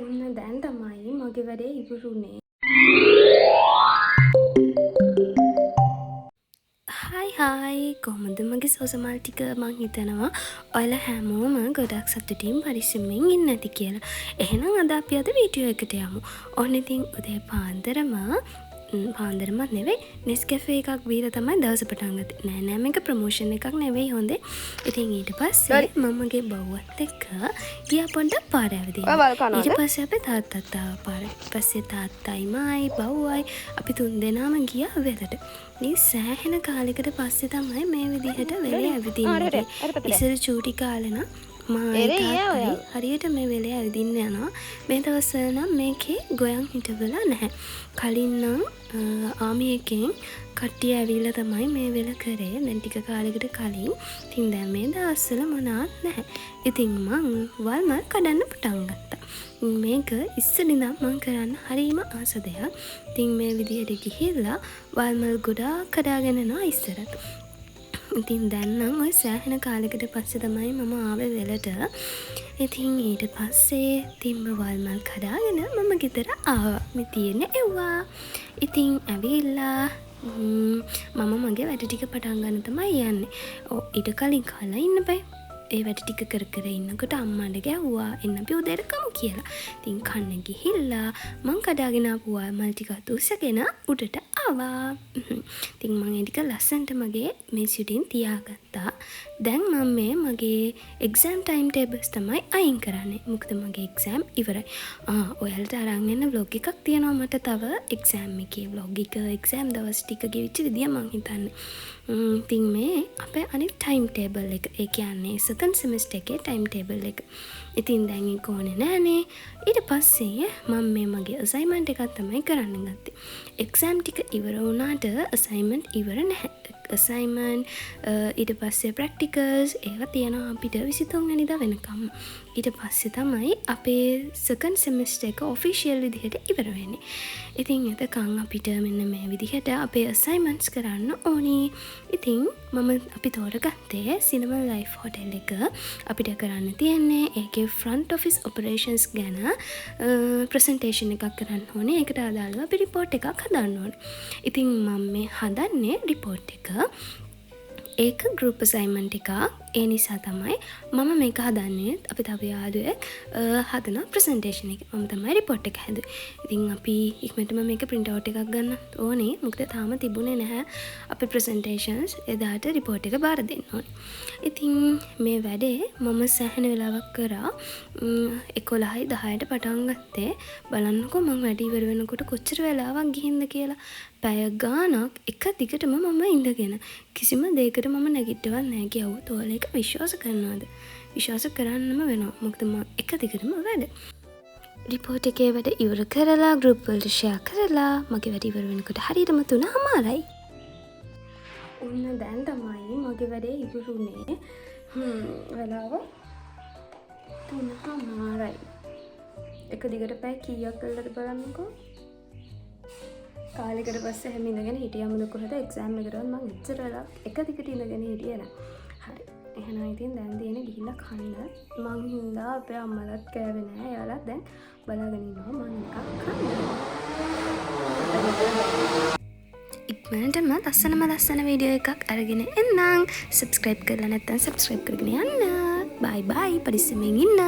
ඔන්න දැන් තමයි මගේ වැඩේ ඉවරුනේ. හායි කොහොමද මගේ සෝසමල් ටික මං හිතනවා ඔයාලා හැමෝම ගොඩක් සතුටින් පරිස්සමෙන් ඉන්න ඇති කියලා. එහෙනම් අද අපි අද වීඩියෝ එකට යමු. ඔන්න ඉතින් උදේ පාන්දරමත් නෙවෙයි නෙස්කැෆේ එකක් බීලා තමයි දවස පටන් ගත්තේ. නෑ මේක ප්‍රොමෝෂන් එකක් නෙවෙයි හොඳේ. ඉතින් ඊට පස්සේ මමගේ බව්වත් එක්ක ගියා පොඩ්ඩක් පාර ඇවිදින්න. ඊට පස්සේ අපි තාත්තත් ආවා පාර. පස්සේ තාත්තයි මායි බව්වයි අපි තුන් දෙනාම ගියා වෙලට. මේ සෑහෙන කාලෙකට පස්සේ තමයි මේ විදිහට වෙලේ ඇවිදින්නේ. ඉස්සර චූටි කාලේ නම් හරියට මේ වෙලේ ඇවිදින්න යනවා. මේ දවස්වල නම් මේකේ ගොයන් හිටවලා නැහැ. කලින් නම් ආමි එකෙන් කට්ටිය ඇවිල්ලා තමයි මේ වෙල කරේ. දැන් ටික කාලෙකට කලින්. ඉතින් දැන් මේ දවස්වල මොනවත් නැහැ. ඉතින් මං වල්මල් කඩන්න පටන් ගත්තා. මේක ඉස්සර ඉඳන් මං කරන්න හරිම ආස දෙයක්. ඉතින් මේ විදිහට ගිහිල්ලා වල්මල් ගොඩාක් කඩාගෙන යනවා ඉස්සරට. ඉතින් දැන් නම් ඔය සෑහෙන කාලෙකට පස්සේ තමයි මම ආවේ වෙලට. ඉතින් ඊට පස්සේ තිම්බ වල්මල් කඩාගෙන මම ගෙදර ආවා. මේ තියෙන්නේ එව්වා. ඉතින් ඇවිල්ලා මම මගේ වැඩ ටික පටන් ගන්න තමයි යන්නේ. ඊට කලින් කාලා ඉන්න බෑ. ඒ වැඩ ටික කර කර ඉන්නකොට අම්මට ගැව්වා එන්න අපි උදේට කමු කියලා. ඉතින් කන්න ගිහිල්ලා මං කඩාගෙන ආපු වල්මල් ටික උස්සගෙන උඩට ආවා. ඉතින් මං ඒ ටික ලස්සනට මගේ මේස් උඩින් තියාගත්තා. දැන් මම මගේ එක්සෑම් ටයිම් ටේබල්ස් තමයි අයින් කරන්නේ. මොකද මගේ එක්සෑම් ඉවරයි. ඔයාලට අරන් එන්න vlog එකක් තියෙනවා මට තව එක්සෑම් එකේ vlog එක එක්සෑම් දවස් ටික ගෙවිච්ච විදිය මං හිතන්නේ. ඉතින් මේ අපේ අනිත් ටයිම් ටේබල් එක. ඒ කියන්නේ සෙකන්ඩ් සෙමෙස්ටර් එකේ ටයිම් ටේබල් එක. ඉතින් දැන් ඒක ඕනේ නෑනේ. ඊට පස්සේ මම මේ මගේ අසයින්මන්ට් එකක් තමයි කරන්න ගත්තේ. එක්සෑම් ටික ඉවර වුණාට අසයින්මන්ට් ඉවර නැහැ. අසයින්මන්ට් ඊට පස්සේ ප්‍රැක්ටිකල්ස් ඒවා තියෙනවා අපිට 23 වෙනිදා වෙනකම්. ඊට පස්සේ තමයි අපේ සෙකන්ඩ් සෙමෙස්ටර් එක ඔෆිෂියල් විදිහට ඉවර වෙන්නේ. ඉතින් එතකන් අපිට මෙන්න මේ විදිහට අපේ අසයින්මන්ට්ස් කරන්න ඕනේ. ඉතින් අපි තෝරගත්තේ සිනමල් ලයිෆ් හොටෙල් එක. අපිට කරන්න තියෙන්නේ ඒකේ ෆ්‍රන්ට් ඔෆිස් ඔපරේෂන්ස් ගැන ප්‍රසන්ටේෂන් එකක් කරන්න ඕනේ. ඒකට අදාළව අපි රිපෝට් එකක් හදන්න ඕනේ. ඉතින් මම මේ හදන්නේ රිපෝට් එක. ඒක ගෲප් අසයින්මන්ට් එකක්. ඒ නිසා තමයි මම මේක හදන්නේ. අපි තව යාළුවෙක් හදන ප්‍රසන්ටේෂන් එක. මම තමයි රිපෝට් එක හැදුවේ. ඉතින් අපි ඉක්මනටම මේක print out එකක් ගන්න ඕනේ. මොකද තාම තිබුණේ නැහැ අපේ ප්‍රසන්ටේෂන්ස්. එදාට රිපෝට් එක බාර දෙන්න ඕනේ. ඉතින් මේ වැඩේ මම සෑහෙන වෙලාවක් කරා. 11යි 10ට පටන් ගත්තේ. බලන්නකෝ මම වැඩ ඉවර වෙනකොට කොච්චර වෙලාවක් ගිහින්ද කියලා. පැය ගාණක් එක දිගටම මම ඉඳගෙන කිසිම දෙයකට මම නැගිට්ටවත් නැහැ කියවුවොත් ඔයාලා ඒක විශ්වාස කරනවද? විශ්වාස කරන්නම වෙනවා. මොකද මම එක දිගටම වැඩ. රිපෝට් එකේ වැඩ ඉවර කරලා ගෲප් වලට ෂෙයා කරලා මගේ වැඩ ඉවර වෙනකොට හරියටම 3:00යි. ඔන්න දැන් තමයි මගේ වැඩේ ඉවරුනේ. වෙලාව 3:00යි. එක දිගට පැය කීයක් කළාද බලන්නකෝ. කාලෙකට පස්සේ හැම ඉඳගෙන හිටියමද කොහෙද එක්සෑම් එකටවත් මම එච්චර වෙලා එක දිගට ඉඳගෙන හිටියේ නෑ. හරි. එහෙනම් ඉතින් දැන් තියෙන්නේ ගිහිල්ලා කන්න. මං හින්දා අපේ අම්මලත් කෑවේ නෑ. එයාලත් දැන් බලාගෙන ඉන්නවා මම එකක් කන්න. ඉක්මනටම ලස්සන වීඩියෝ එකක් අරගෙන එන්නම්. සබ්ස්ක්‍රයිබ් කරලා නැත්නම් සබ්ස්ක්‍රයිබ් කරගෙන යන්න. බයි බයි පරිස්සමෙන් ඉන්න.